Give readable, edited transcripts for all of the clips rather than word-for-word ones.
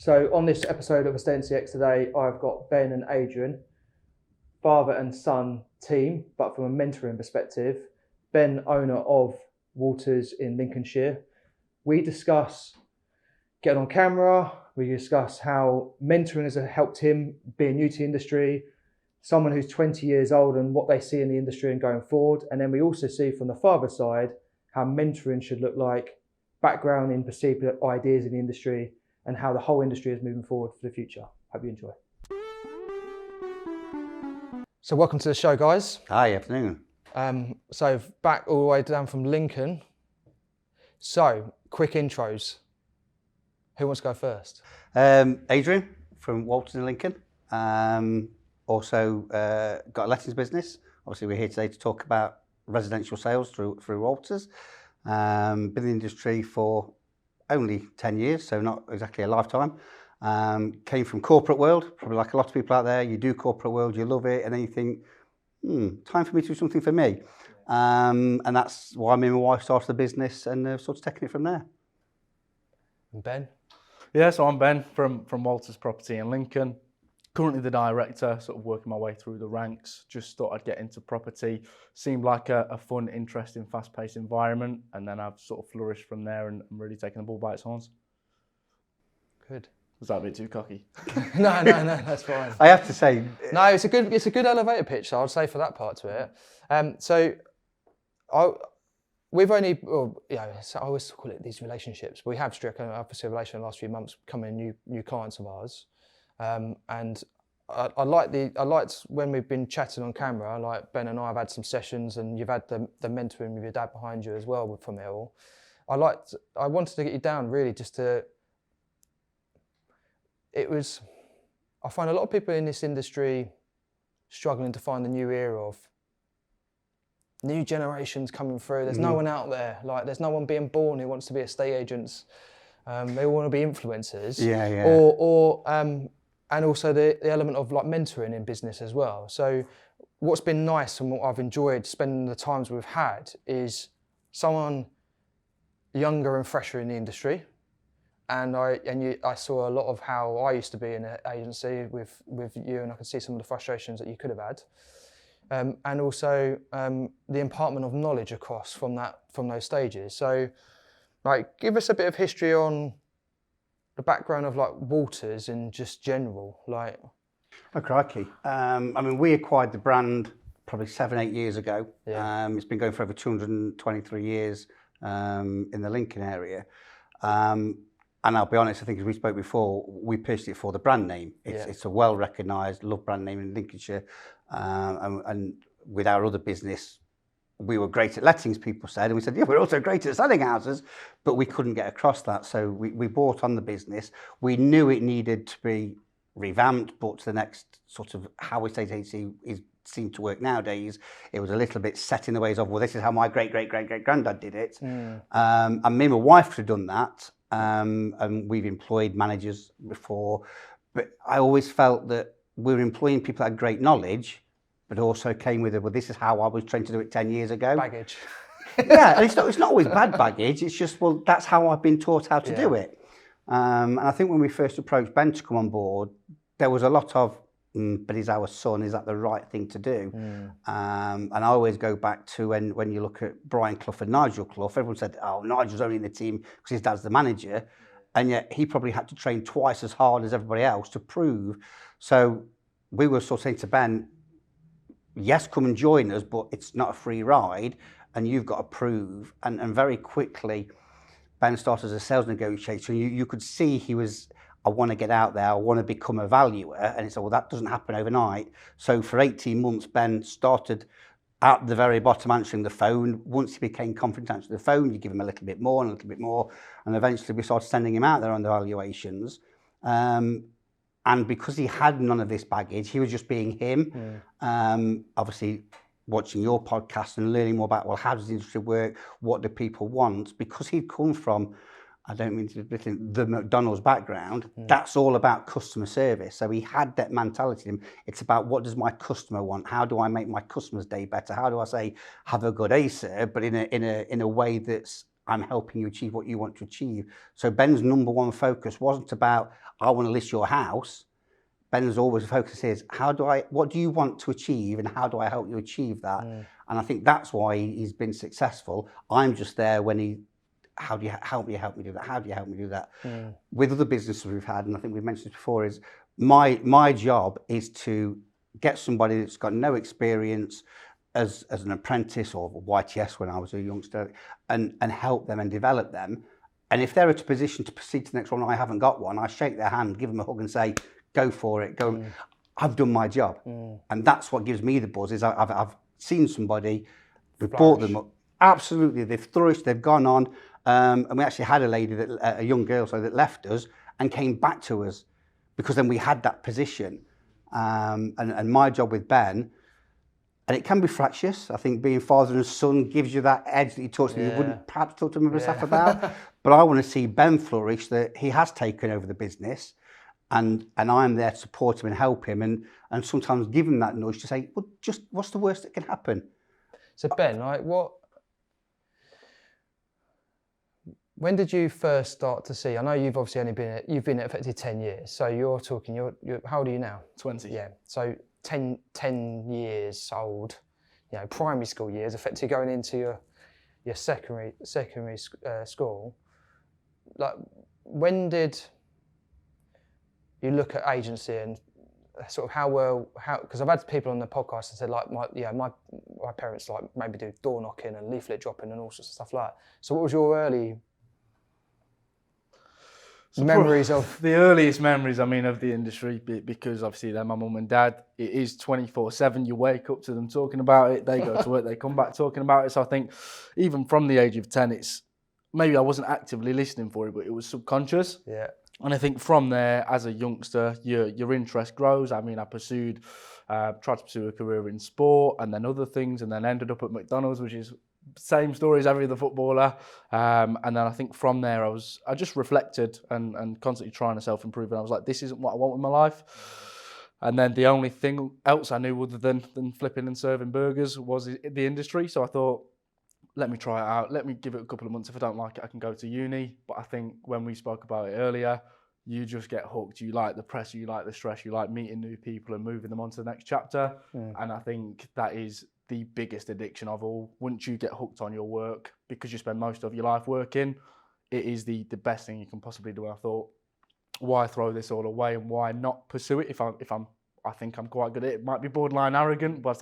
So on this episode of Estate CX today, I've got Ben and Adrian, father and son team, but from a mentoring perspective. Ben, owner of Walters in Lincolnshire. We discuss getting on camera, we discuss how mentoring has helped him being new to the industry, someone who's 20 years old and what they see in the industry and going forward. And then we also see from the father side how mentoring should look like, background in perceived ideas in the industry, and how the whole industry is moving forward for the future. Hope you enjoy. So welcome to the show, guys. Hi, afternoon. So back all the way down from Lincoln. So quick intros. Who wants to go first? Adrian from Walters in Lincoln. Also got a lettings business. Obviously, we're here today to talk about residential sales through Walters. Been in the industry for only 10 years, so not exactly a lifetime. Came from corporate world, probably like a lot of people out there. You do corporate world, you love it, and then you think, time for me to do something for me. And that's why me and my wife started the business and sort of taking it from there. And Ben? Yeah, so I'm Ben from Walters Property in Lincoln. Currently the director, sort of working my way through the ranks. Just thought I'd get into property. Seemed like a fun, interesting, fast-paced environment, and then I've sort of flourished from there and I'm really taking the ball by its horns. Good. Was that a bit too cocky? No, that's fine. I have to say, no, it's a good elevator pitch. I would say for that part to it. We've only, so I always call it these relationships. We have struck obviously a relation in the last few months, becoming new clients of ours. And I liked when we've been chatting on camera, like Ben and I have had some sessions and you've had the mentoring with your dad behind you as well from it all. I wanted to get you down really just to, I find a lot of people in this industry struggling to find the new era of new generations coming through. There's no one out there, like there's no one being born who wants to be estate agents. They all want to be influencers. Yeah. And also the element of like mentoring in business as well. So what's been nice and what I've enjoyed spending the times we've had is someone younger and fresher in the industry. And I saw a lot of how I used to be in an agency with you, and I could see some of the frustrations that you could have had. And also the impartment of knowledge across from those stages. So like give us a bit of history on the background of like Walters and just general, like. Oh, crikey. We acquired the brand probably 7-8 years ago. Yeah. It's been going for over 223 years in the Lincoln area. And I'll be honest, I think as we spoke before, we purchased it for the brand name. It's a well-recognised, loved brand name in Lincolnshire. And with our other business, we were great at lettings, people said, and we said, yeah, we're also great at selling houses, but we couldn't get across that. So we bought on the business. We knew it needed to be revamped, but to the next sort of how estate agency seemed to work nowadays, it was a little bit set in the ways of, well, this is how my great-great-great-great-granddad did it. And me and my wife had done that, and we've employed managers before, but I always felt that we were employing people that had great knowledge, but also came with it, well, this is how I was trained to do it 10 years ago. Baggage. Yeah, and it's not always bad baggage, it's just, well, that's how I've been taught how to do it. And I think when we first approached Ben to come on board, there was a lot of, but he's our son, is that the right thing to do? And I always go back to when you look at Brian Clough and Nigel Clough, everyone said, oh, Nigel's only in the team because his dad's the manager. And yet he probably had to train twice as hard as everybody else to prove. So we were sort of saying to Ben, yes, come and join us, but it's not a free ride and you've got to prove. And very quickly, Ben started as a sales negotiator. You could see he was, I want to get out there, I want to become a valuer. And he said, well, that doesn't happen overnight. So for 18 months, Ben started at the very bottom answering the phone. Once he became confident answering the phone, you give him a little bit more and a little bit more. And eventually we started sending him out there on the valuations. And because he had none of this baggage, he was just being him. Obviously, watching your podcast and learning more about, well, how does the industry work? What do people want? Because he'd come from, I don't mean to be the McDonald's background, that's all about customer service. So he had that mentality in him. It's about what does my customer want? How do I make my customer's day better? How do I say, have a good day, sir, but in a way that's I'm helping you achieve what you want to achieve. So Ben's number one focus wasn't about, I want to list your house. Ben's always focus is, what do you want to achieve and how do I help you achieve that? And I think that's why he's been successful. I'm just there when how do you help me do that? How do you help me do that? With other businesses we've had, and I think we've mentioned this before, is my job is to get somebody that's got no experience as an apprentice or YTS when I was a youngster, and help them and develop them. And if they're at a position to proceed to the next one, I haven't got one, I shake their hand, give them a hug and say, go for it, go. I've done my job. And that's what gives me the buzz, is I've seen somebody, we've brought them up. Absolutely, they've flourished, they've gone on. And we actually had a lady, a young girl, that left us and came back to us because then we had that position. And my job with Ben, and it can be fractious. I think being father and son gives you that edge that you talk to me, you wouldn't perhaps talk to him yourself about. But I want to see Ben flourish, that he has taken over the business, and I'm there to support him and help him, and sometimes give him that nudge to say, well, just what's the worst that can happen? So Ben, like when did you first start to see? I know you've obviously you've been at effectively 10 years. So you're how old are you now? 20. Yeah. So 10 years old, primary school years, effectively going into your secondary school. Like, when did you look at agency and sort of how because I've had people on the podcast and said, like, my parents like maybe do door knocking and leaflet dropping and all sorts of stuff like that. So what was your early memories of? The earliest memories, of the industry, because obviously they're my mum and dad. It is 24/7. You wake up to them talking about it. They go to work, they come back talking about it. So I think even from the age of 10, it's maybe I wasn't actively listening for it, but it was subconscious. Yeah. And I think from there, as a youngster, your interest grows. I tried to pursue a career in sport and then other things, and then ended up at McDonald's, which is same story as every other footballer. And then I think from there, I just reflected and constantly trying to self-improve. And I was like, this isn't what I want in my life. And then the only thing else I knew other than flipping and serving burgers was the industry. So I thought, let me try it out. Let me give it a couple of months. If I don't like it, I can go to uni. But I think when we spoke about it earlier, you just get hooked. You like the pressure, you like the stress, you like meeting new people and moving them on to the next chapter. And I think that is the biggest addiction of all. Once you get hooked on your work, because you spend most of your life working, it is the best thing you can possibly do. And I thought, why throw this all away and why not pursue it if I think I'm quite good at it. It might be borderline arrogant, but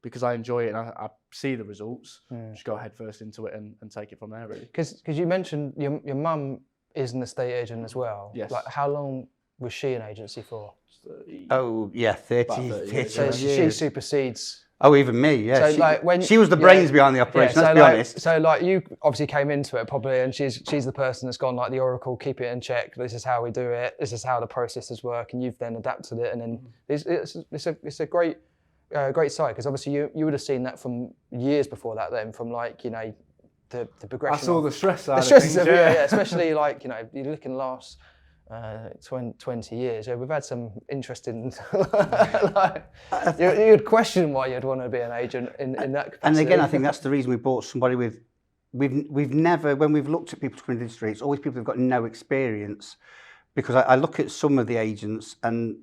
because I enjoy it and I see the results, just go head first into it and take it from there, really. Because you mentioned your mum is an estate agent as well. Yes. Like, how long was she an agency for? 30 years. So she supersedes. Oh, even me, yeah. So she was the brains behind the operation, let's be honest. So like, you obviously came into it probably, and she's the person that's gone like the oracle, keep it in check, this is how we do it, this is how the processes work, and you've then adapted it, and then it's a great site, because obviously you would have seen that from years before that then, from like, the progression. I saw the stress side of things, especially like, you're looking last 20 years. Yeah, we've had some interesting. You'd question why you'd want to be an agent in that capacity. And again, I think that's the reason we brought somebody with. We've never, when we've looked at people to come into the industry, it's always people who've got no experience, because I look at some of the agents and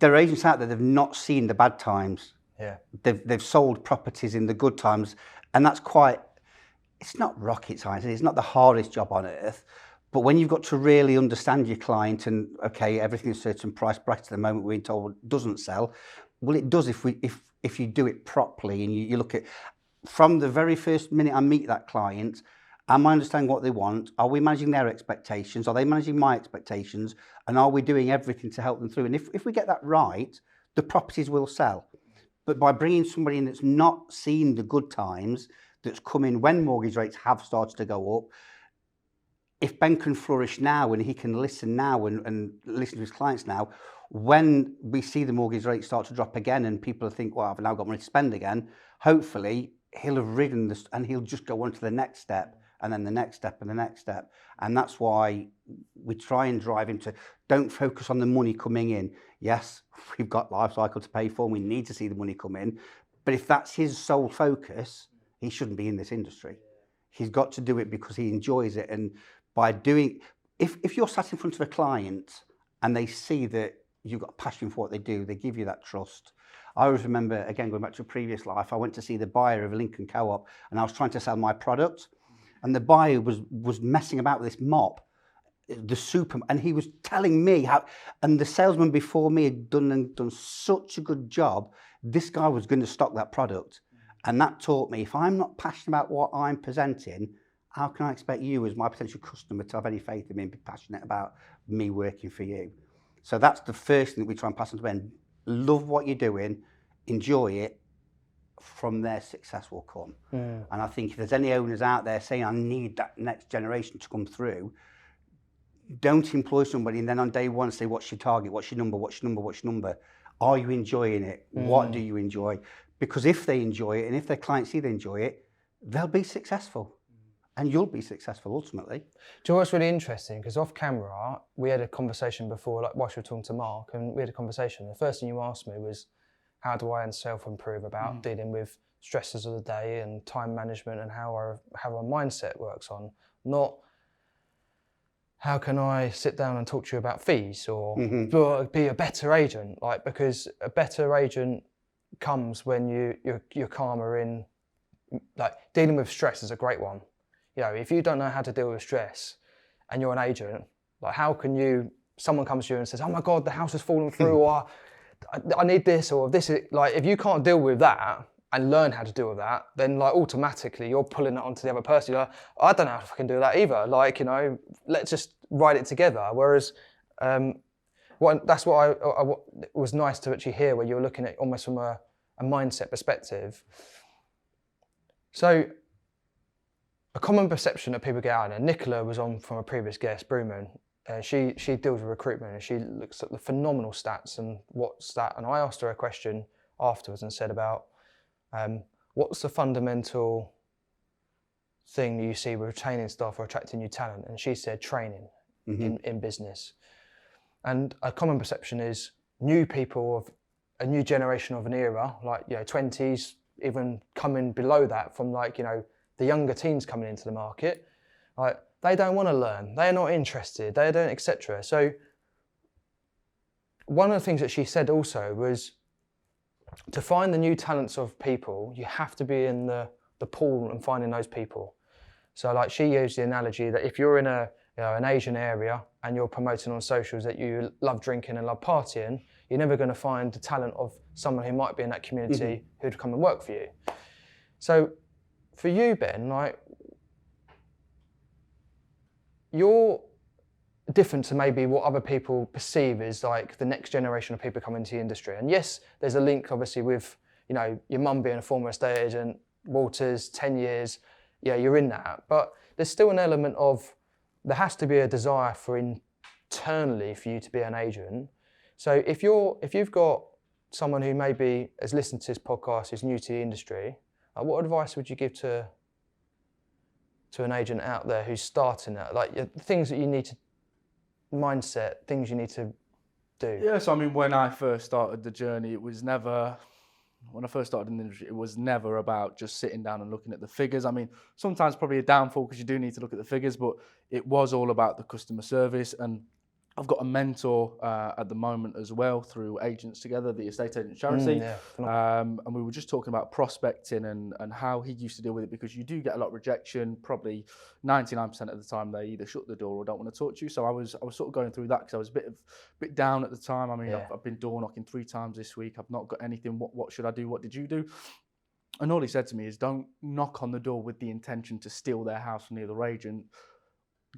there are agents out there that have not seen the bad times. Yeah, they've sold properties in the good times, and that's quite. It's not rocket science. It's not the hardest job on earth. But when you've got to really understand your client and, okay, everything's a certain price bracket at the moment, we're told doesn't sell. Well, it does if you do it properly and you look at, from the very first minute I meet that client, am I understanding what they want? Are we managing their expectations? Are they managing my expectations? And are we doing everything to help them through? And if we get that right, the properties will sell. But by bringing somebody in that's not seen the good times, that's come in when mortgage rates have started to go up, if Ben can flourish now and he can listen now and listen to his clients now, when we see the mortgage rates start to drop again and people think, well, I've now got money to spend again, hopefully he'll have ridden this and he'll just go on to the next step and then the next step and the next step. And that's why we try and drive him to, don't focus on the money coming in. Yes, we've got life cycle to pay for and we need to see the money come in. But if that's his sole focus, he shouldn't be in this industry. He's got to do it because he enjoys it. And by doing, if you're sat in front of a client and they see that you've got a passion for what they do, they give you that trust. I always remember, again, going back to a previous life, I went to see the buyer of a Lincoln Co-op and I was trying to sell my product. And the buyer was messing about with this mop, the super, and he was telling me how, and the salesman before me had done such a good job, this guy was going to stock that product. And that taught me, if I'm not passionate about what I'm presenting, how can I expect you as my potential customer to have any faith in me and be passionate about me working for you? So that's the first thing that we try and pass on to men. Love what you're doing, enjoy it, from there success will come. And I think if there's any owners out there saying, I need that next generation to come through, don't employ somebody and then on day one say, what's your target, what's your number, what's your number, what's your number? Are you enjoying it? What do you enjoy? Because if they enjoy it and if their clients see they enjoy it, they'll be successful. And you'll be successful ultimately. Do you know what's really interesting? Because off camera, we had a conversation before, like whilst we were talking to Mark, and we had a conversation. The first thing you asked me was, how do I self-improve about dealing with stresses of the day and time management and how our mindset works on, not how can I sit down and talk to you about fees or be a better agent, like, because a better agent comes when you're calmer in, like, dealing with stress is a great one. You know, if you don't know how to deal with stress and you're an agent, like, how can someone comes to you and says, oh my God, the house has fallen through, or I need this, or this is, like, if you can't deal with that and learn how to deal with that, then, like, automatically you're pulling it onto the other person. You're like, I don't know if I can do that either. Like, you know, let's just write it together. Whereas, that's what it was nice to actually hear, where you're looking at almost from a mindset perspective. So, a common perception that people get out there, Nicola was on from a previous guest, Brewman. She deals with recruitment and she looks at the phenomenal stats and what's that. And I asked her a question afterwards and said about what's the fundamental thing that you see with retaining staff or attracting new talent? And she said training in business. And a common perception is new people of a new generation of an era, like, you know, 20s, even coming below that from, like, you know, the younger teens coming into the market, like, they don't want to learn, they're not interested, they don't, etc. So one of the things that she said also was, to find the new talents of people, you have to be in the pool and finding those people. So, like, she used the analogy that if you're in an Asian area and you're promoting on socials that you love drinking and love partying, you're never going to find the talent of someone who might be in that community who'd come and work for you. So for you, Ben, like, you're different to maybe what other people perceive as, like, the next generation of people coming into the industry. And yes, there's a link obviously with, you know, your mum being a former estate agent, Walters, 10 years, yeah, you're in that. But there's still an element of, there has to be a desire for internally for you to be an agent. So if you've got someone who maybe has listened to this podcast, who's new to the industry, what advice would you give to an agent out there who's starting that? Like, things that you need to, mindset, things you need to do. Yeah, so I mean, when I first started the journey, when I first started in the industry, it was never about just sitting down and looking at the figures. I mean, sometimes probably a downfall because you do need to look at the figures, but it was all about the customer service. And I've got a mentor at the moment as well through Agents Together, the estate agent charity. And we were just talking about prospecting and how he used to deal with it, because you do get a lot of rejection. Probably 99% of the time they either shut the door or don't want to talk to you. So I was sort of going through that because I was a bit down at the time. I mean, I've been door knocking 3 times this week. I've not got anything. What should I do? What did you do? And all he said to me is, don't knock on the door with the intention to steal their house from the other agent.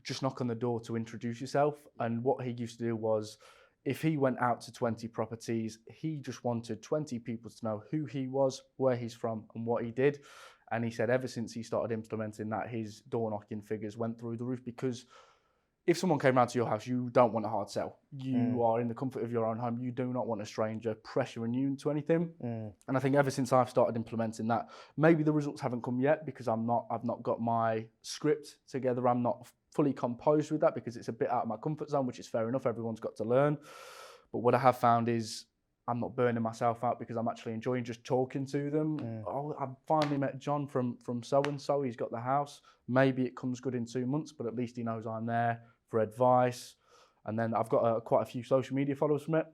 Just knock on the door to introduce yourself. And what he used to do was, if he went out to 20 properties, he just wanted 20 people to know who he was, where he's from, and what he did. And he said ever since he started implementing that, his door knocking figures went through the roof, because if someone came round to your house, you don't want a hard sell. You are in the comfort of your own home. You do not want a stranger pressuring you into anything. And I think ever since I've started implementing that, maybe the results haven't come yet because I've not got my script together. I'm not fully composed with that because it's a bit out of my comfort zone, which is fair enough. Everyone's got to learn. But what I have found is I'm not burning myself out because I'm actually enjoying just talking to them. Oh, I've finally met John from so-and-so. He's got the house. Maybe it comes good in 2 months, but at least he knows I'm there for advice. And then I've got quite a few social media followers from it.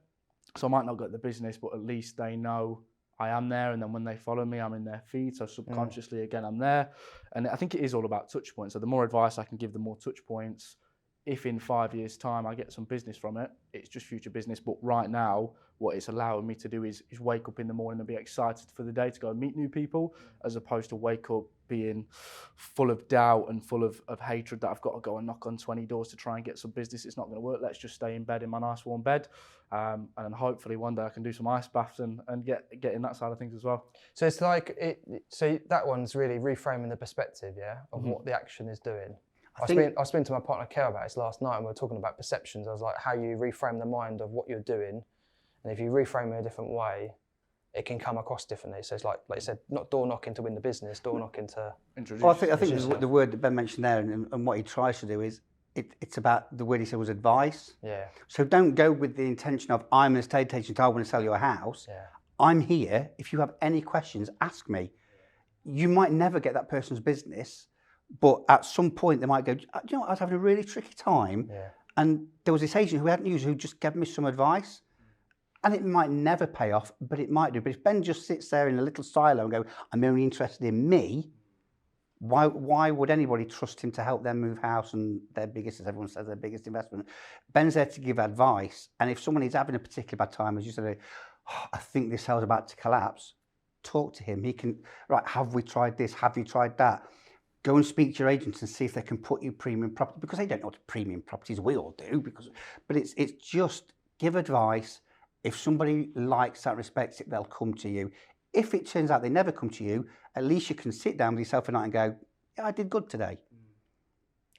So I might not get the business, but at least they know I am there. And then when they follow me, I'm in their feed. So subconsciously, again, I'm there. And I think it is all about touch points. So the more advice I can give, the more touch points. If in 5 years' time I get some business from it, it's just future business. But right now, what it's allowing me to do is wake up in the morning and be excited for the day to go and meet new people, as opposed to wake up being full of doubt and full of hatred that I've got to go and knock on 20 doors to try and get some business. It's not going to work. Let's just stay in bed in my nice warm bed. And then hopefully one day I can do some ice baths and get in that side of things as well. So it's like, so that one's really reframing the perspective, yeah, of what the action is doing. I was speaking to my partner Kel about this last night, and we were talking about perceptions. I was like, how you reframe the mind of what you're doing, and if you reframe it a different way, it can come across differently. So it's like you said, not door knocking to win the business, door knocking to introduce. Well, I think the word that Ben mentioned there, and what he tries to do is, it's about, the word he said was advice. Yeah. So don't go with the intention of, I'm an estate agent, I want to sell you a house. Yeah. I'm here. If you have any questions, ask me. You might never get that person's business, but at some point they might go, you know what, I was having a really tricky time, and there was this agent who I hadn't used who just gave me some advice, and it might never pay off, but it might do. But if Ben just sits there in a little silo and go, I'm only interested in me, why would anybody trust him to help them move house and their biggest, as everyone says, their biggest investment? Ben's there to give advice, and if someone is having a particular bad time, as you said, I think this house is about to collapse, talk to him. He can, right, have we tried this? Have you tried that? Go and speak to your agents and see if they can put you premium property, because they don't know what premium properties, we all do, but it's just give advice. If somebody likes that, respects it, they'll come to you. If it turns out they never come to you, at least you can sit down with yourself at night and go, yeah, I did good today.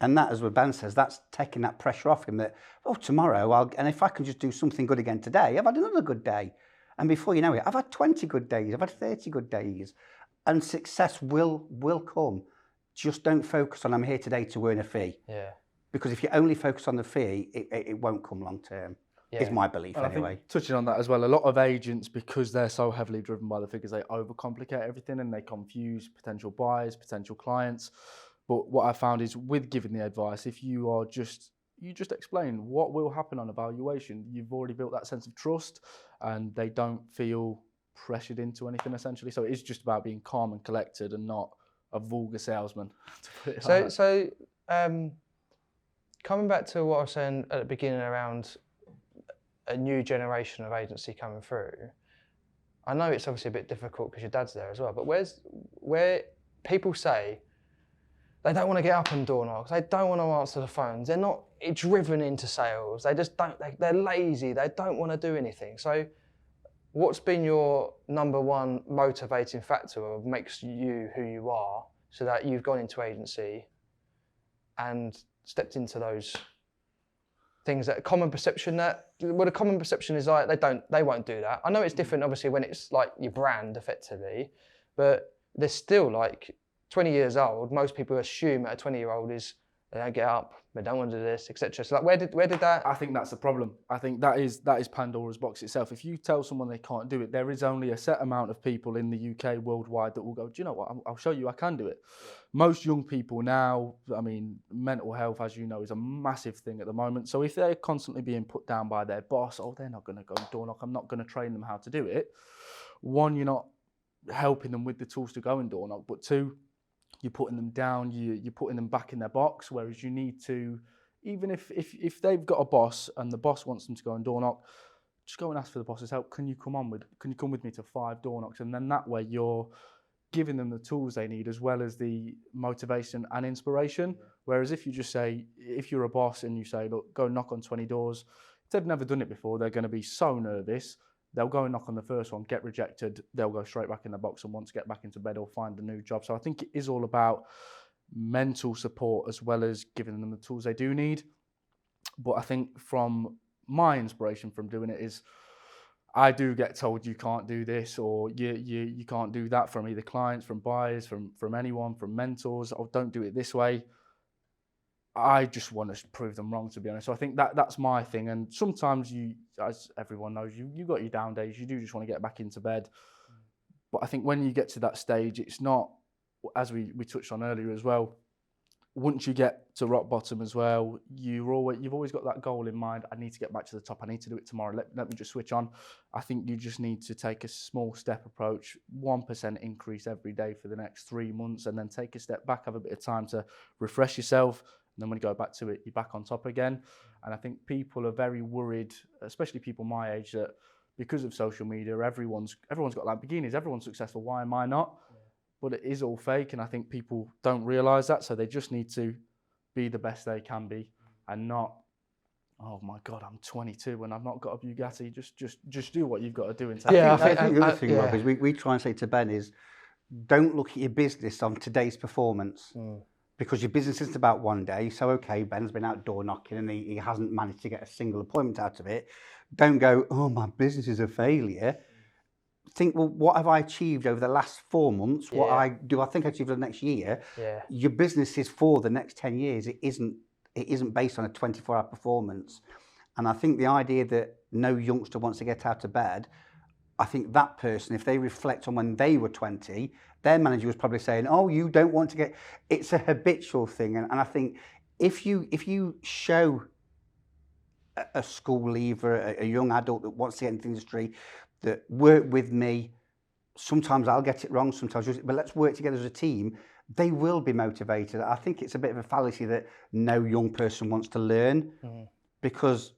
And that, as what Ben says, that's taking that pressure off him that, oh, tomorrow, and if I can just do something good again today, I've had another good day. And before you know it, I've had 20 good days, I've had 30 good days. And success will come. Just don't focus on, I'm here today to earn a fee. Yeah. Because if you only focus on the fee, it won't come long term. Yeah. Is my belief anyway. I think, touching on that as well, a lot of agents, because they're so heavily driven by the figures, they overcomplicate everything and they confuse potential buyers, potential clients. But what I found is, with giving the advice, if you just explain what will happen on evaluation, you've already built that sense of trust and they don't feel pressured into anything essentially. So it is just about being calm and collected and not a vulgar salesman. So coming back to what I was saying at the beginning around a new generation of agency coming through, I know it's obviously a bit difficult because your dad's there as well, but where people say they don't want to get up and door knock, they don't want to answer the phones, they're not driven into sales, they just don't, they're lazy, they don't want to do anything. So what's been your number one motivating factor of makes you who you are, so that you've gone into agency and stepped into those things that common perception the common perception is like they won't do that. I know it's different obviously when it's like your brand effectively, but they're still like 20 years old. Most people assume that a 20-year-old is, they don't get up, they don't want to do this, etc. So like where did that? I think that's the problem. I think that is Pandora's box itself. If you tell someone they can't do it, there is only a set amount of people in the UK worldwide that will go, do you know what, I'll show you I can do it. Yeah. Most young people now, I mean, mental health, as you know, is a massive thing at the moment. So if they're constantly being put down by their boss, oh, they're not going to go door knock, I'm not going to train them how to do it. One, you're not helping them with the tools to go and door knock, but two, you're putting them down, you're putting them back in their box, whereas you need to, even if they've got a boss and the boss wants them to go and door knock, just go and ask for the boss's help. Can you come with me to 5 door knocks? And then that way you're giving them the tools they need as well as the motivation and inspiration. Yeah. Whereas if you just say, if you're a boss and you say, look, go knock on 20 doors, if they've never done it before, they're going to be so nervous. They'll go and knock on the first one, get rejected, they'll go straight back in the box and want to get back into bed or find a new job. So I think it is all about mental support as well as giving them the tools they do need. But I think from my inspiration from doing it is, I do get told you can't do this or you can't do that from either clients, from buyers, from anyone, from mentors. Oh, don't do it this way. I just want to prove them wrong, to be honest. So I think that's my thing. And sometimes you, as everyone knows, you got your down days. You do just want to get back into bed. But I think when you get to that stage, it's not, as we touched on earlier as well, once you get to rock bottom as well, you've always got that goal in mind. I need to get back to the top. I need to do it tomorrow. Let me just switch on. I think you just need to take a small step approach, 1% increase every day for the next 3 months, and then take a step back, have a bit of time to refresh yourself. And then when you go back to it, you're back on top again. And I think people are very worried, especially people my age, that because of social media, everyone's got Lamborghinis, everyone's successful. Why am I not? Yeah. But it is all fake, and I think people don't realise that. So they just need to be the best they can be, and not, oh my God, I'm 22 and I've not got a Bugatti. Just do what you've got to do. And I think the other thing, Rob, is we try and say to Ben is, don't look at your business on today's performance. Because your business isn't about one day. So, okay, Ben's been out door knocking and he hasn't managed to get a single appointment out of it. Don't go, oh, my business is a failure. Think, well, what have I achieved over the last 4 months? Yeah. What do I think I achieved over the next year? Yeah. Your business is for the next 10 years. It isn't based on a 24-hour performance. And I think the idea that no youngster wants to get out of bed, I think that person, if they reflect on when they were 20, their manager was probably saying, oh, you don't want to get... It's a habitual thing. And I think if you show a school leaver, a young adult that wants to get into the industry, that work with me, sometimes I'll get it wrong, sometimes, but let's work together as a team, they will be motivated. I think it's a bit of a fallacy that no young person wants to learn, because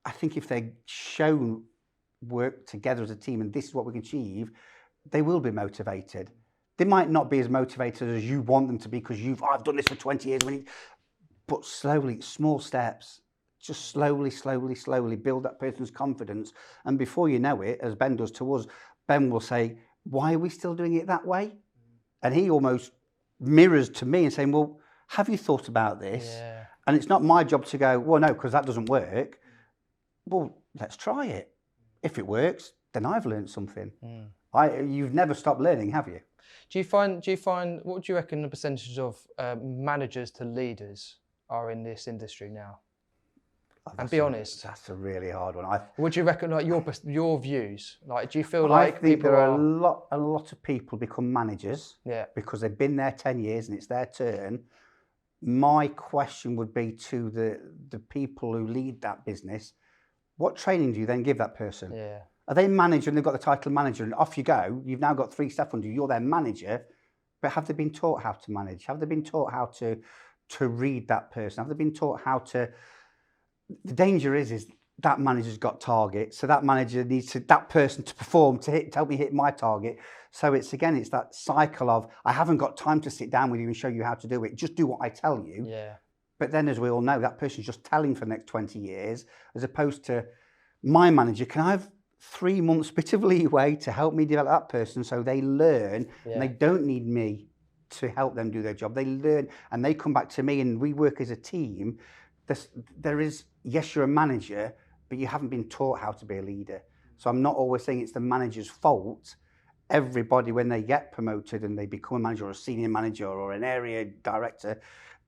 I think if they're shown work together as a team and this is what we can achieve, they will be motivated. They might not be as motivated as you want them to be because I've done this for 20 years, but slowly, small steps, just slowly build that person's confidence. And before you know it, as Ben does to us, Ben will say, why are we still doing it that way? And he almost mirrors to me and saying, well, have you thought about this? Yeah. And it's not my job to go, well, no, because that doesn't work. Well, let's try it. If it works, then I've learned something. You've never stopped learning, have you? Do you find? What do you reckon the percentage of managers to leaders are in this industry now? And be honest. That's a really hard one. What do you reckon? Like your views? Like, do you feel like people there are a lot of people become managers? Yeah. Because they've been there 10 years and it's their turn. My question would be to the people who lead that business. What training do you then give that person? Yeah. Are they manager and they've got the title manager and off you go? You've now got 3 staff under you. You're their manager, but have they been taught how to manage? Have they been taught how to read that person? Have they been taught how to? The danger is that manager's got targets, so that manager needs that person to perform to help me hit my target. So it's that cycle of I haven't got time to sit down with you and show you how to do it. Just do what I tell you. Yeah. But then, as we all know, that person's just telling for the next 20 years, as opposed to my manager. Can I have 3 months bit of leeway to help me develop that person so they learn and they don't need me to help them do their job. They learn and they come back to me and we work as a team. There is, yes, you're a manager, but you haven't been taught how to be a leader. So I'm not always saying it's the manager's fault. Everybody, when they get promoted and they become a manager or a senior manager or an area director,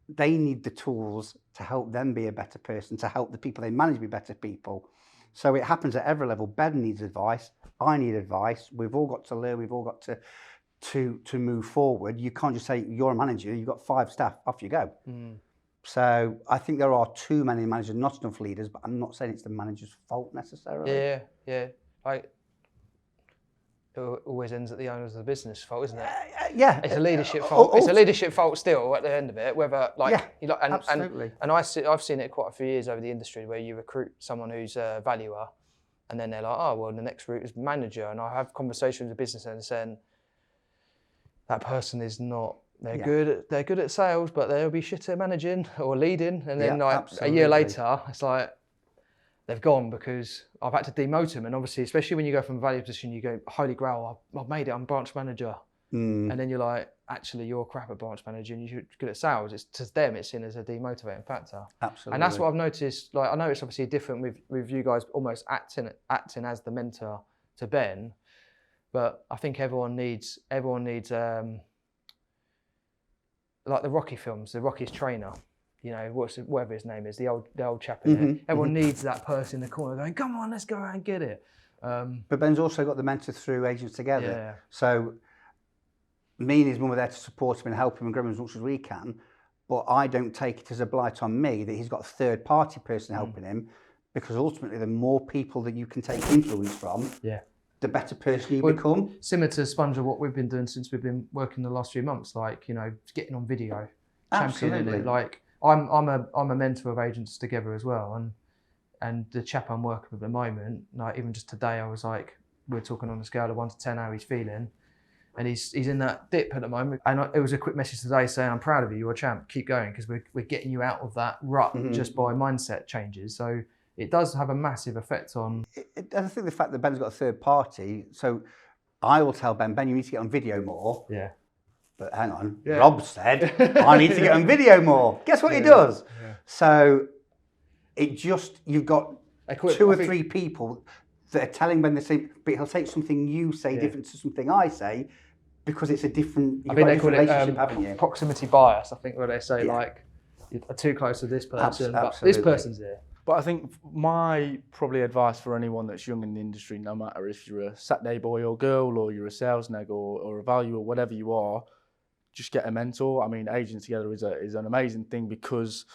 they need the tools to help them be a better person, to help the people they manage be better people. So it happens at every level. Ben needs advice. I need advice. We've all got to learn. We've all got to move forward. You can't just say, you're a manager, you've got 5 staff, off you go. So I think there are too many managers, not enough leaders, but I'm not saying it's the manager's fault necessarily. Yeah. It always ends at the owners of the business fault, isn't it? Yeah. It's a leadership fault. It's a leadership fault still at the end of it. Whether absolutely. And I've seen it quite a few years over the industry where you recruit someone who's a valuer, and then they're like, oh well, the next route is manager. And I have conversations with business owners saying that person is not. They're good at sales, but they'll be shit at managing or leading. And then a year later, it's like they've gone because I've had to demote them. And obviously, especially when you go from a value position, you go, holy grail, I've made it, I'm branch manager. And then you're like, actually, you're crap at branch manager and you're good at sales. It's to them, it's seen as a demotivating factor. Absolutely. And that's what I've noticed. Like, I know it's obviously different with you guys almost acting as the mentor to Ben, but I think everyone needs like the Rocky films, the Rocky's trainer. you know, whatever his name is, the old chap in there. Everyone needs that person in the corner going, come on, let's go out and get it. But Ben's also got the mentor through Agents Together. Yeah. So me and his mum are there to support him and help him and grow him as much as we can. But I don't take it as a blight on me that he's got a third party person helping him, because ultimately the more people that you can take influence from, the better person you become. Similar to Sponge, what we've been doing since we've been working the last few months, like, you know, getting on video, championing it. Like I'm a mentor of Agents Together as well, and the chap I'm working with at the moment, like even just today, I was like, we're talking on a scale of 1 to 10 how he's feeling, and he's in that dip at the moment. And it was a quick message today saying, I'm proud of you, you're a champ, keep going, because we're getting you out of that rut just by mindset changes. So it does have a massive effect on. And I think the fact that Ben's got a third party, so I will tell Ben, you need to get on video more. Yeah. But hang on, Rob said, I need to get on video more. Guess what he does? Yeah. So it just, you've got 2 or 3 people that are telling Ben the same, but he'll take something you say different to something I say, because it's a different, I think they call it proximity bias, I think, where they say like, you're too close to this person, but this person's there. But I think my probably advice for anyone that's young in the industry, no matter if you're a Saturday boy or girl, or you're a sales neg or a value or whatever you are, just get a mentor. I mean, Agents Together is an amazing thing, because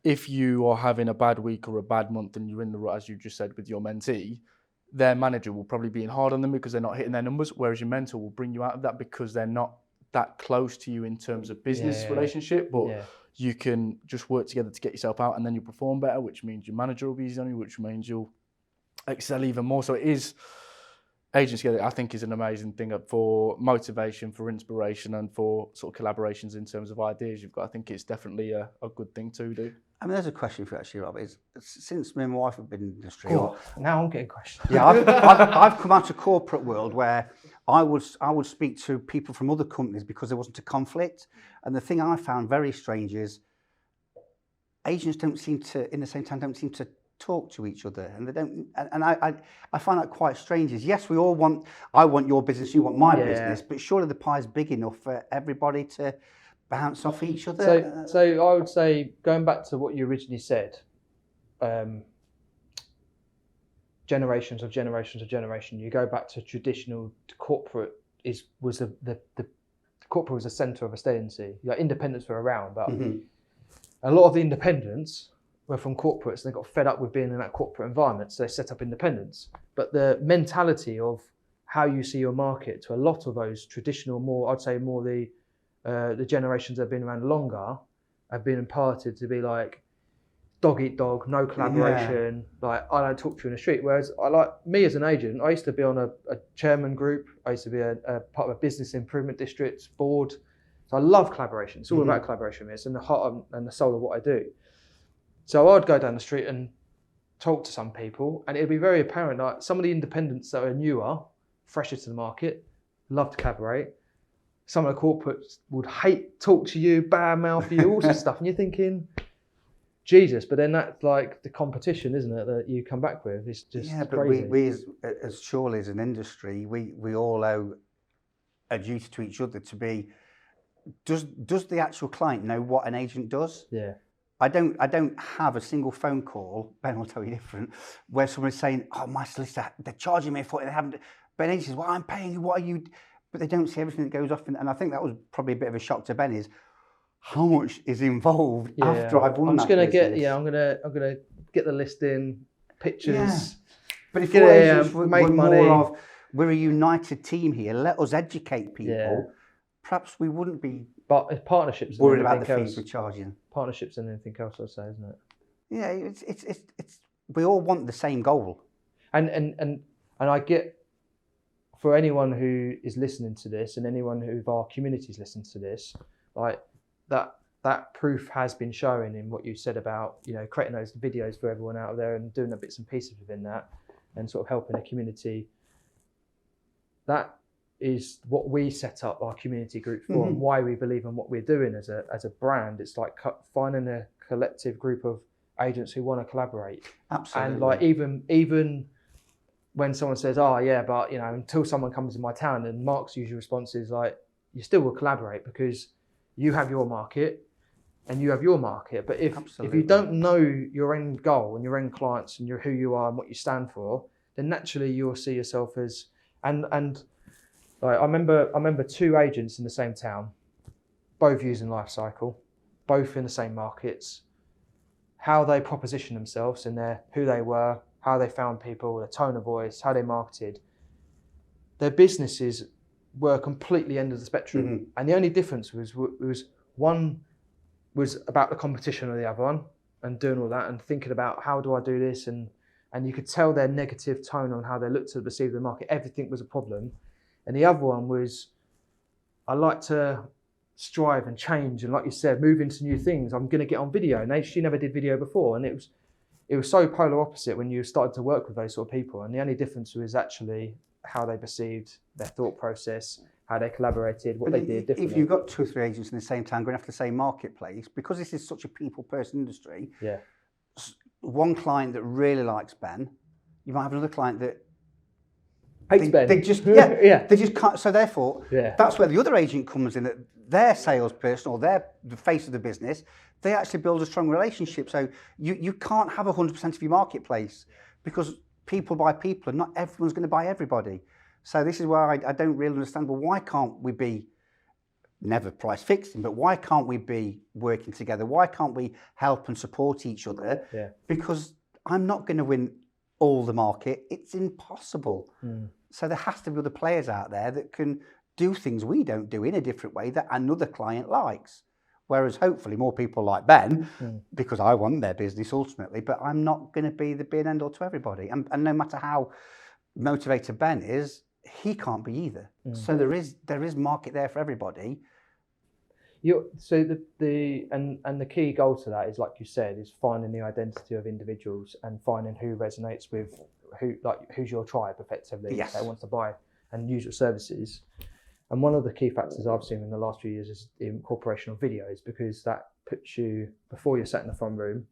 if you are having a bad week or a bad month and you're in the rut, as you just said, with your mentee, their manager will probably be hard on them because they're not hitting their numbers, whereas your mentor will bring you out of that because they're not that close to you in terms of business relationship, but you can just work together to get yourself out, and then you perform better, which means your manager will be easy on you, which means you'll excel even more. So it is, Agents Together, I think, is an amazing thing for motivation, for inspiration, and for sort of collaborations in terms of ideas you've got. I think it's definitely a good thing to do. I mean, there's a question for you actually, Rob. Is since me and my wife have been in the industry, now I'm getting questions. Yeah, I've come out of corporate world where I would speak to people from other companies because there wasn't a conflict. And the thing I found very strange is agents don't seem to, in the same time, don't seem to talk to each other, and they don't. And I find that quite strange. Is yes, I want your business, you want my business, but surely the pie's big enough for everybody to bounce off each other. So I would say, going back to what you originally said, generations of generation. You go back to traditional corporate was the corporate was the centre of ascendancy. Like independents were around, but a lot of the independents were from corporates, and they got fed up with being in that corporate environment, so they set up independents. But the mentality of how you see your market to a lot of those traditional, I'd say more the generations that have been around longer have been imparted to be like dog eat dog, no collaboration. Like, I don't talk to you in the street. Whereas me as an agent, I used to be on a chairman group. I used to be a part of a business improvement district board. So I love collaboration. It's all about collaboration. It's in the heart and the soul of what I do. So I'd go down the street and talk to some people, and it'd be very apparent, like some of the independents that are newer, fresher to the market, love to collaborate. Some of the corporates would talk to you, badmouth you, all sorts of stuff. And you're thinking, Jesus, but then that's like the competition, isn't it, that you come back with? It's just crazy. But we as surely as an industry, we all owe a duty to each other to be, does the actual client know what an agent does? Yeah. I don't have a single phone call, Ben will tell you different, where someone's saying, oh, my solicitor, they're charging me for it, they haven't, but an agent says, well, I'm paying you, what are you, but they don't see everything that goes off, and I think that was probably a bit of a shock to Ben, is how much is involved after I've won. I'm just gonna I'm gonna get the listing, pictures. Yeah. But if we're agents, we're more of, we're a united team here, let us educate people, perhaps we wouldn't be partnerships worried about the fees we're charging. Partnerships and anything else, I'd say, isn't it? Yeah, it's we all want the same goal. And I get, for anyone who is listening to this, and anyone who of our communities listens to this, like that proof has been shown in what you said about, you know, creating those videos for everyone out there and doing the bits and pieces within that, and sort of helping the community. That is what we set up our community group for, and why we believe in what we're doing as a brand. It's like finding a collective group of agents who want to collaborate. Absolutely. And like even when someone says, oh yeah, but you know, until someone comes in my town, and Mark's usual response is like, you still will collaborate because you have your market, and you have your market. But if you don't know your end goal and your end clients and who you are and what you stand for, then naturally you'll see yourself as and like I remember 2 agents in the same town, both using life cycle, both in the same markets, how they propositioned themselves and who they were, how they found people, their tone of voice, how they marketed. Their businesses were completely end of the spectrum. Mm-hmm. And the only difference was one was about the competition of the other one and doing all that and thinking about how do I do this, and you could tell their negative tone on how they looked to perceive the market. Everything was a problem. And the other one was, I like to strive and change, and like you said, move into new things. I'm going to get on video, and she never did video before, and it was so polar opposite when you started to work with those sort of people. And the only difference was actually how they perceived their thought process, how they collaborated, what they did differently. If you've got 2 or 3 agents in the same town going after the same marketplace, because this is such a people-person industry, one client that really likes Ben, you might have another client that hates Ben. They just they just can't. So therefore, that's where the other agent comes in. That their salesperson or the face of the business, they actually build a strong relationship. So you can't have 100% of your marketplace because people buy people, and not everyone's going to buy everybody. So this is where I don't really understand. Well, why can't we be never price fixing? But why can't we be working together? Why can't we help and support each other? Yeah. Because I'm not going to win all the market. It's impossible. So there has to be other players out there that can do things we don't do in a different way that another client likes. Whereas hopefully more people like Ben, because I want their business ultimately, but I'm not going to be the be and end all to everybody. And no matter how motivated Ben is, he can't be either. So there is market there for everybody. So the key goal to that is, like you said, is finding the identity of individuals and finding who resonates with who's your tribe effectively that wants to buy and use your services. And one of the key factors I've seen in the last few years is the incorporation of videos, because that puts you, before you're sat in the front room,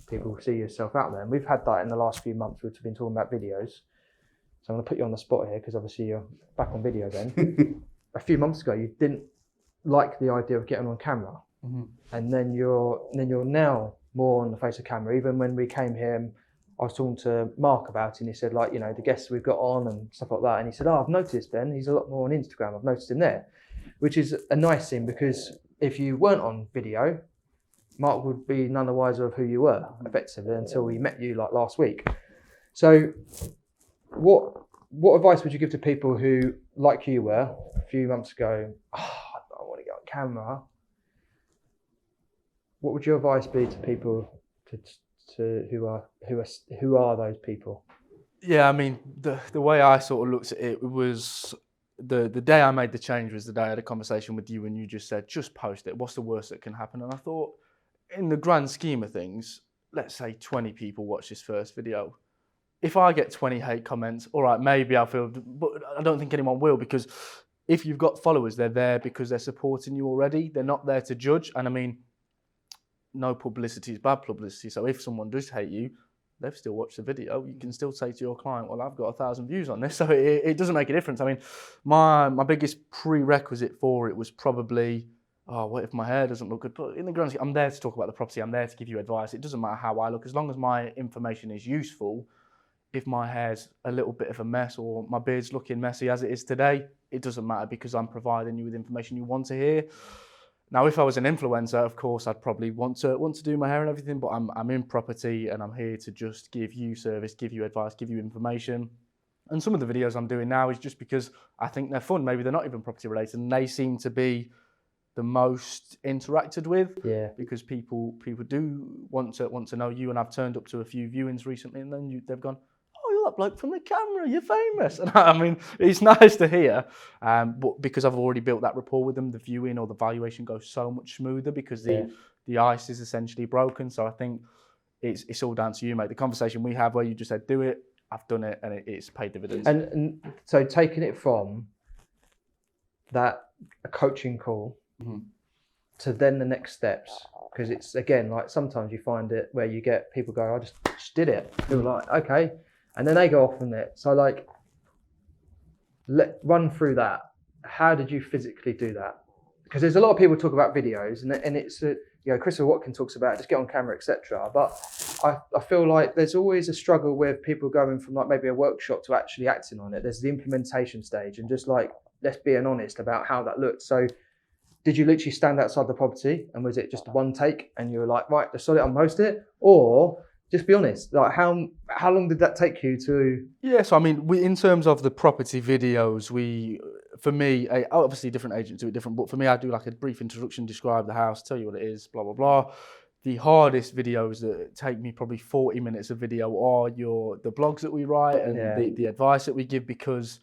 people see yourself out there. And we've had that in the last few months. We've been talking about videos. So I'm going to put you on the spot here because obviously you're back on video then. A few months ago, you didn't like the idea of getting on camera. And then you're now more on the face of camera. Even when we came here, I was talking to Mark about it, and he said, like, you know, the guests we've got on and stuff like that. And he said, I've noticed Ben, he's a lot more on Instagram. I've noticed him there, which is a nice thing, because if you weren't on video, Mark would be none the wiser of who you were effectively until we met you like last week. So what advice would you give to people who, like you were a few months ago, I don't want to get on camera? What would your advice be to people who are those people? Yeah, I mean, the way I sort of looked at it was the day I made the change was the day I had a conversation with you, and you just said, just post it. What's the worst that can happen? And I thought, in the grand scheme of things, let's say 20 people watch this first video. If I get 20 hate comments, all right, maybe I'll feel, but I don't think anyone will, because if you've got followers, they're there because they're supporting you already. They're not there to judge. And I mean, no publicity is bad publicity. So if someone does hate you, they've still watched the video. You can still say to your client, well, I've got 1,000 views on this. So it doesn't make a difference. I mean, my biggest prerequisite for it was probably, what if my hair doesn't look good? But in the grand scheme, I'm there to talk about the property. I'm there to give you advice. It doesn't matter how I look. As long as my information is useful, if my hair's a little bit of a mess or my beard's looking messy as it is today, it doesn't matter, because I'm providing you with information you want to hear. Now, if I was an influencer, of course, I'd probably want to do my hair and everything, but I'm in property and I'm here to just give you service, give you advice, give you information. And some of the videos I'm doing now is just because I think they're fun. Maybe they're not even property related, and they seem to be the most interacted with, because people do want to know you. And I've turned up to a few viewings recently, and then they've gone, oh, you're that bloke from the camera, you're famous. And I mean, it's nice to hear, but because I've already built that rapport with them, the viewing or the valuation goes so much smoother, because the ice is essentially broken. So I think it's all down to you, mate. The conversation we have where you just said, do it, I've done it, and it's paid dividends. And so taking it from that, a coaching call, to then the next steps, because it's, again, like sometimes you find it where you get people go, I just did it. People are like, okay. And then they go off on it. So like, run through that. How did you physically do that? Because there's a lot of people talk about videos, and it's Christopher Watkins talks about just get on camera, etc. But I feel like there's always a struggle with people going from like maybe a workshop to actually acting on it. There's the implementation stage, and just like, let's be honest about how that looked. So did you literally stand outside the property and was it just one take and you were like, right, just sod it, I'll post it? Or just be honest, like how long did that take you to? Yeah, so I mean, in terms of the property videos, for me, obviously different agents do it different, but for me, I do like a brief introduction, describe the house, tell you what it is, blah, blah, blah. The hardest videos that take me probably 40 minutes of video are the blogs that we write and the advice that we give, because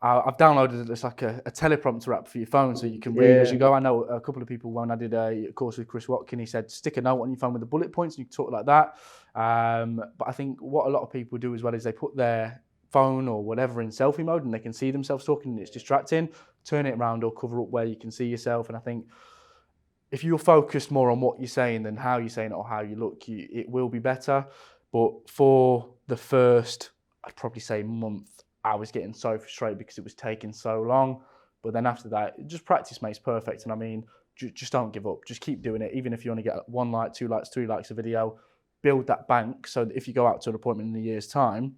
I've downloaded it's like a teleprompter app for your phone so you can read as you go. I know a couple of people, when I did a course with Chris Watkins, he said stick a note on your phone with the bullet points and you can talk like that. But I think what a lot of people do as well is they put their phone or whatever in selfie mode and they can see themselves talking and it's distracting. Turn it around or cover up where you can see yourself. And I think if you're focused more on what you're saying than how you're saying it or how you look, it will be better. But for the first, I'd probably say month, I was getting so frustrated because it was taking so long. But then after that, just practice makes perfect. And I mean, just don't give up. Just keep doing it. Even if you only get 1 like, 2 likes, 3 likes a video, build that bank so that if you go out to an appointment in a year's time,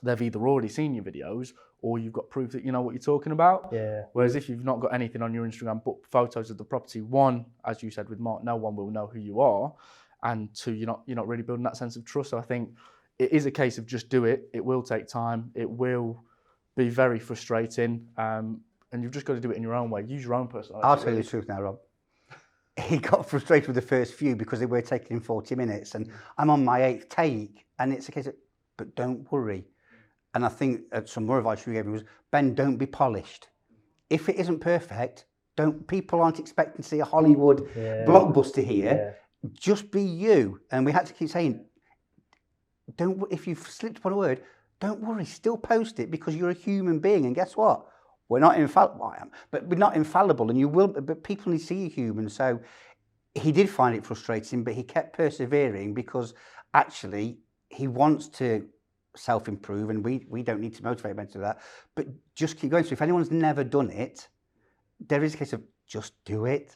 they've either already seen your videos or you've got proof that you know what you're talking about. Yeah. Whereas if you've not got anything on your Instagram but photos of the property, one, as you said with Mark, no one will know who you are. And two, you're not really building that sense of trust. So I think it is a case of just do it. It will take time. It will be very frustrating. And you've just got to do it in your own way. Use your own personality. I'll tell you the truth now, Rob. He got frustrated with the first few because they were taking him 40 minutes. And I'm on my 8th take. And it's a case of, but don't worry. And I think some more advice you gave me was, Ben, don't be polished. If it isn't perfect, people aren't expecting to see a Hollywood blockbuster here. Yeah. Just be you. And we had to keep saying, if you've slipped upon a word, don't worry, still post it because you're a human being. And guess what? We're not infallible. I am, but we're not infallible, and you will. But people need to see you human. So he did find it frustrating, but he kept persevering because actually he wants to self-improve, and we don't need to motivate him to do that. But just keep going. So if anyone's never done it, there is a case of just do it.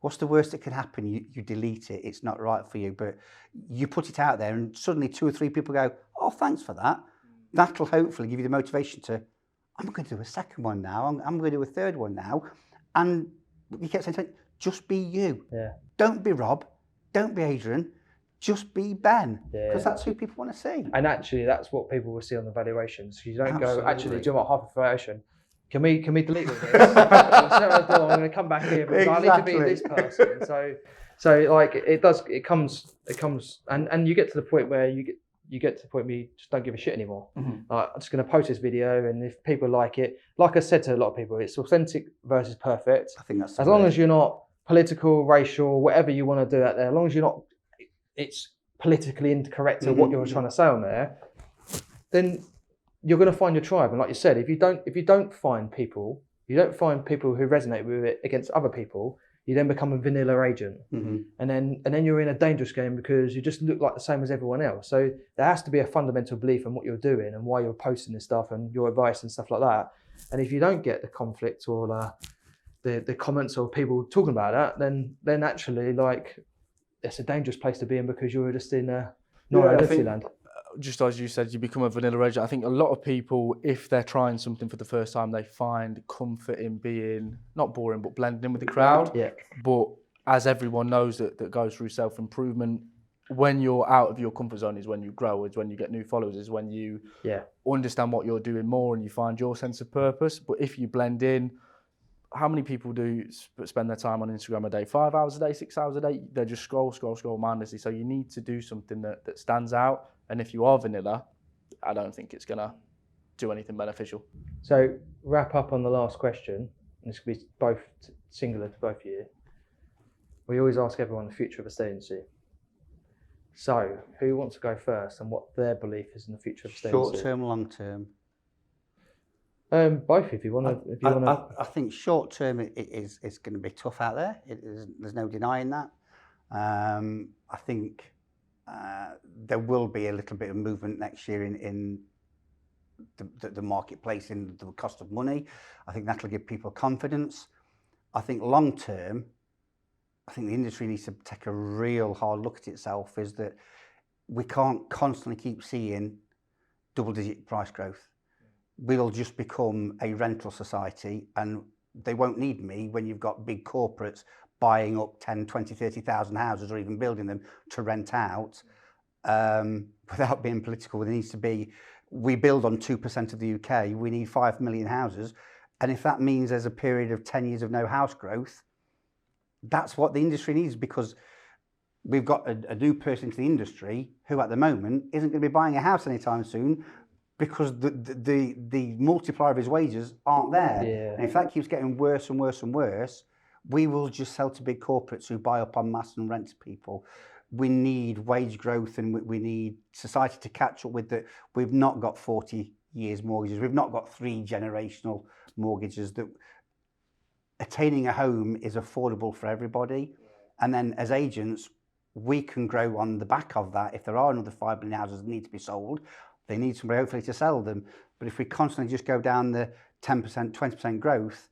What's the worst that can happen? You delete it. It's not right for you, but you put it out there and suddenly 2 or 3 people go, oh, thanks for that. That'll hopefully give you the motivation to, I'm going to do a second one now. I'm going to do a third one now. And you kept saying, just be you. Yeah. Don't be Rob. Don't be Adrian. Just be Ben. Because that's who people want to see. And actually, that's what people will see on the valuations. You don't go, actually, do you want half a valuation? Can we delete all this? I'm going to come back here because I need to be this person. So like it comes, and you get to the point where you get to the point where you just don't give a shit anymore. Mm-hmm. Like, I'm just going to post this video, and if people like it, like I said to a lot of people, it's authentic versus perfect. I think that's as long as you're not political, racial, whatever you want to do out there, as long as you're not, it's politically incorrect to what you're trying to say on there, then you're going to find your tribe. And like you said, if you don't find people who resonate with it against other people, you then become a vanilla agent. Mm-hmm. And then you're in a dangerous game because you just look like the same as everyone else. So there has to be a fundamental belief in what you're doing and why you're posting this stuff and your advice and stuff like that. And if you don't get the conflict or the comments or people talking about that, then actually, like, it's a dangerous place to be in because you're just in non-identity land. Just as you said, you become a vanilla agent. I think a lot of people, if they're trying something for the first time, they find comfort in being not boring, but blending in with the crowd. Yeah. But as everyone knows that goes through self-improvement, when you're out of your comfort zone is when you grow, is when you get new followers, is when you understand what you're doing more and you find your sense of purpose. But if you blend in, how many people do spend their time on Instagram a day? 5 hours a day, 6 hours a day? They just scroll mindlessly. So you need to do something that stands out. And if you are vanilla, I don't think it's going to do anything beneficial. So wrap up on the last question. This could be both singular to both of you. We always ask everyone the future of estate agency. So who wants to go first and what their belief is in the future of estate agency? Short term, long term. Both, if you want to. I think short term it's going to be tough out there. There's no denying that. I think there will be a little bit of movement next year in the marketplace, in the cost of money. I think that'll give people confidence. I think long term, I think the industry needs to take a real hard look at itself, is that we can't constantly keep seeing double-digit price growth. We'll just become a rental society, and they won't need me when you've got big corporates buying up 10, 20, 30,000 houses or even building them to rent out. Without being political, there needs to be, we build on 2% of the UK, we need 5 million houses. And if that means there's a period of 10 years of no house growth, that's what the industry needs, because we've got a new person into the industry who at the moment isn't going to be buying a house anytime soon, because the multiplier of his wages aren't there. Yeah. And if that keeps getting worse and worse and worse, we will just sell to big corporates who buy up en masse and rent to people. We need wage growth, and we need society to catch up with that. We've not got 40 years mortgages. We've not got 3 generational mortgages. That attaining a home is affordable for everybody. And then as agents, we can grow on the back of that. If there are another 5 million houses that need to be sold, they need somebody hopefully to sell them. But if we constantly just go down the 10%, 20% growth,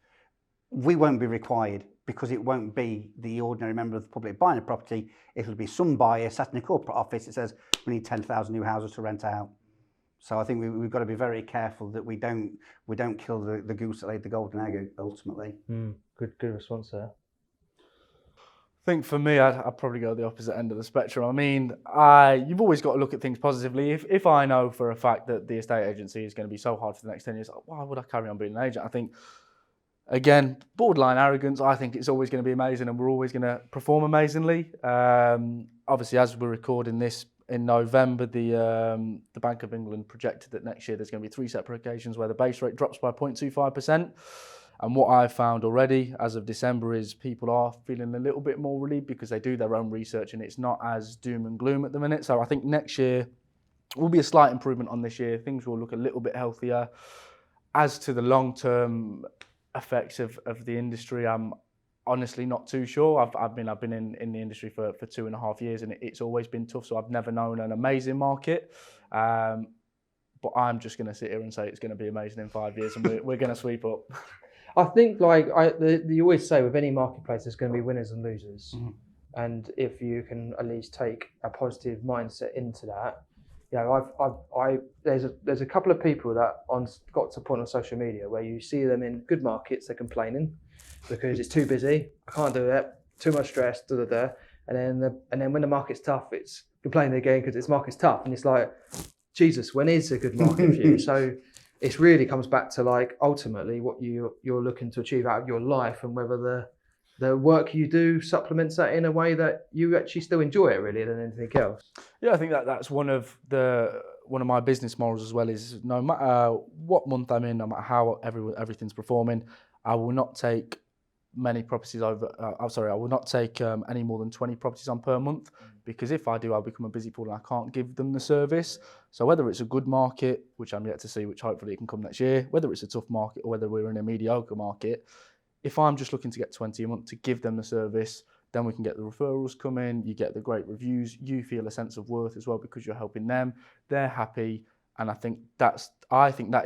we won't be required, because it won't be the ordinary member of the public buying a property. It'll be some buyer sat in a corporate office that says we need 10,000 new houses to rent out. So I think we've got to be very careful that we don't kill the goose that laid the golden egg ultimately. Good response there. I think for me, I'd probably go the opposite end of the spectrum. I mean, you've always got to look at things positively. If I know for a fact that the estate agency is going to be so hard for the next 10 years, why would I carry on being an agent? I think, again, borderline arrogance, I think it's always going to be amazing and we're always going to perform amazingly. Obviously, as we're recording this in November, the Bank of England projected that next year there's going to be 3 separate occasions where the base rate drops by 0.25%. And what I've found already as of December is people are feeling a little bit more relieved because they do their own research and it's not as doom and gloom at the minute. So I think next year will be a slight improvement on this year. Things will look a little bit healthier. As to the long-term effects of the industry, I'm honestly not too sure. I've been in the industry for 2.5 years and it's always been tough. So I've never known an amazing market. But I'm just going to sit here and say it's going to be amazing in 5 years and we're going to sweep up. I think, like you always say, with any marketplace, there's going to be winners and losers. Mm-hmm. And if you can at least take a positive mindset into that, you know, there's a couple of people that got to a point on social media where you see them in good markets, they're complaining because it's too busy, I can't do it, too much stress, and then when the market's tough, it's complaining again because its market's tough, and it's like, Jesus, when is a good market for you? So it really comes back to, like, ultimately what you're looking to achieve out of your life, and whether the work you do supplements that in a way that you actually still enjoy it, really, than anything else. Yeah, I think that's one of my business morals as well, is no matter what month I'm in, no matter how everything's performing, I will not take many properties over. I will not take any more than 20 properties on per month, because if I do, I'll become a busy pool and I can't give them the service. So whether it's a good market, which I'm yet to see, which hopefully it can come next year, whether it's a tough market or whether we're in a mediocre market, if I'm just looking to get 20 a month to give them the service, then we can get the referrals come in, you get the great reviews, you feel a sense of worth as well because you're helping them, they're happy. And I think that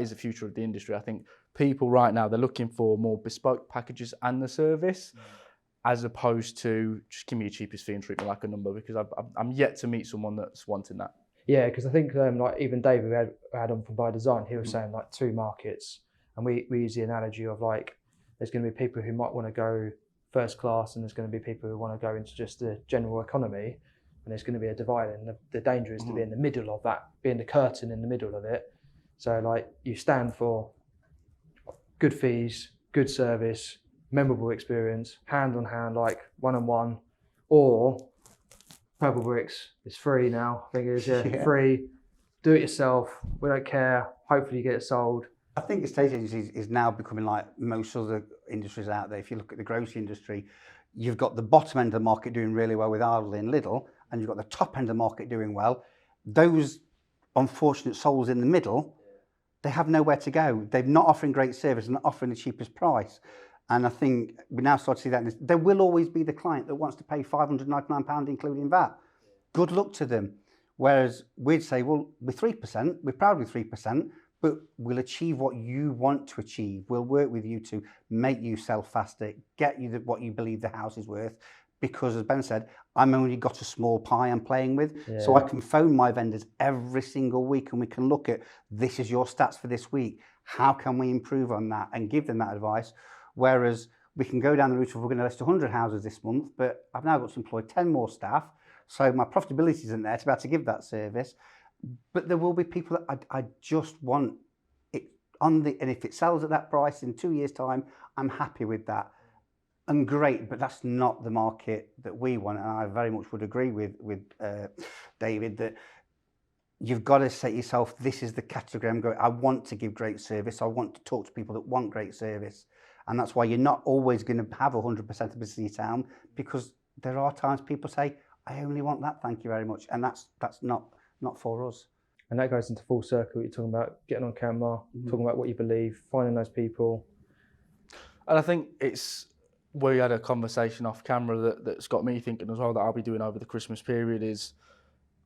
is the future of the industry. I think people right now, they're looking for more bespoke packages and the service, as opposed to just give me your cheapest fee and treat me like a number, because I'm yet to meet someone that's wanting that. Yeah, because I think like even David we had on from By Design, he was saying like 2 markets, and we use the analogy of, like, there's going to be people who might want to go first class, and there's going to be people who want to go into just the general economy, and there's going to be a divide, and the danger is to be in the middle of that, being the curtain in the middle of it. So, like, you stand for good fees, good service, memorable experience, hand on hand, like one-on-one, or Purple Bricks is free now. I think it is, free. Do it yourself. We don't care. Hopefully you get it sold. I think estate agencies is now becoming like most other industries out there. If you look at the grocery industry, you've got the bottom end of the market doing really well with Aldi and Lidl, and you've got the top end of the market doing well. Those unfortunate souls in the middle, they have nowhere to go. They're not offering great service, not offering the cheapest price. And I think we now start to see that there will always be the client that wants to pay £599 including VAT. Good luck to them. Whereas we'd say, well, we're 3%, we're proud with 3%, but we'll achieve what you want to achieve. We'll work with you to make you sell faster, get you what you believe the house is worth, because, as Ben said, I'm only got a small pie I'm playing with. Yeah. So I can phone my vendors every single week and we can look at, this is your stats for this week. How can we improve on that and give them that advice? Whereas we can go down the route of, we're going to list 100 houses this month, but I've now got to employ 10 more staff. So my profitability isn't there to be able to give that service. But there will be people that I just want it on the, and if it sells at that price in 2 years' time, I'm happy with that. And great, but that's not the market that we want. And I very much would agree with David that you've got to set yourself, this is the category I'm going, I want to give great service. I want to talk to people that want great service. And that's why you're not always going to have 100% of business in your town, because there are times people say, I only want that, thank you very much. And that's not for us. And that goes into full circle. You're talking about getting on camera, talking about what you believe, finding those people. And I think we had a conversation off camera that's got me thinking as well, that I'll be doing over the Christmas period, is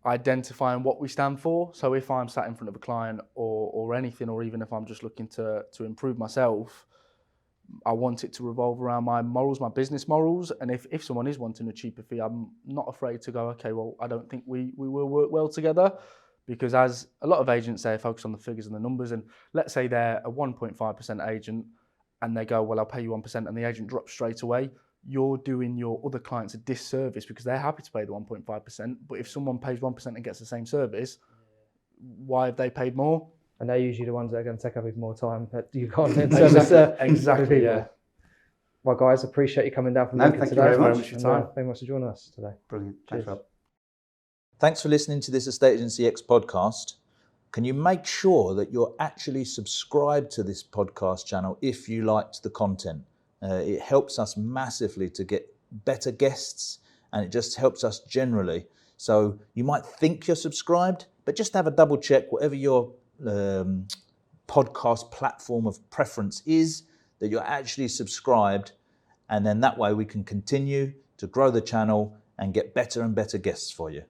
identifying what we stand for. So if I'm sat in front of a client or anything, or even if I'm just looking to improve myself, I want it to revolve around my morals, my business morals. And if someone is wanting a cheaper fee, I'm not afraid to go, okay, well, I don't think we will work well together. Because as a lot of agents say, focus on the figures and the numbers. And let's say they're a 1.5% agent and they go, well, I'll pay you 1%, and the agent drops straight away. You're doing your other clients a disservice, because they're happy to pay the 1.5%. But if someone pays 1% and gets the same service, why have they paid more? And they're usually the ones that are going to take up even more time that you can't Exactly, yeah. Well, guys, appreciate you coming down from Thank Lincoln you today. very much for your time. Thank you very much for joining us today. Brilliant. Cheers. Thanks, Rob. Thanks for listening to this Estate Agency X podcast. Can you make sure that you're actually subscribed to this podcast channel if you liked the content? It helps us massively to get better guests, and it just helps us generally. So you might think you're subscribed, but just have a double check, whatever your podcast platform of preference is, that you're actually subscribed, and then that way we can continue to grow the channel and get better and better guests for you.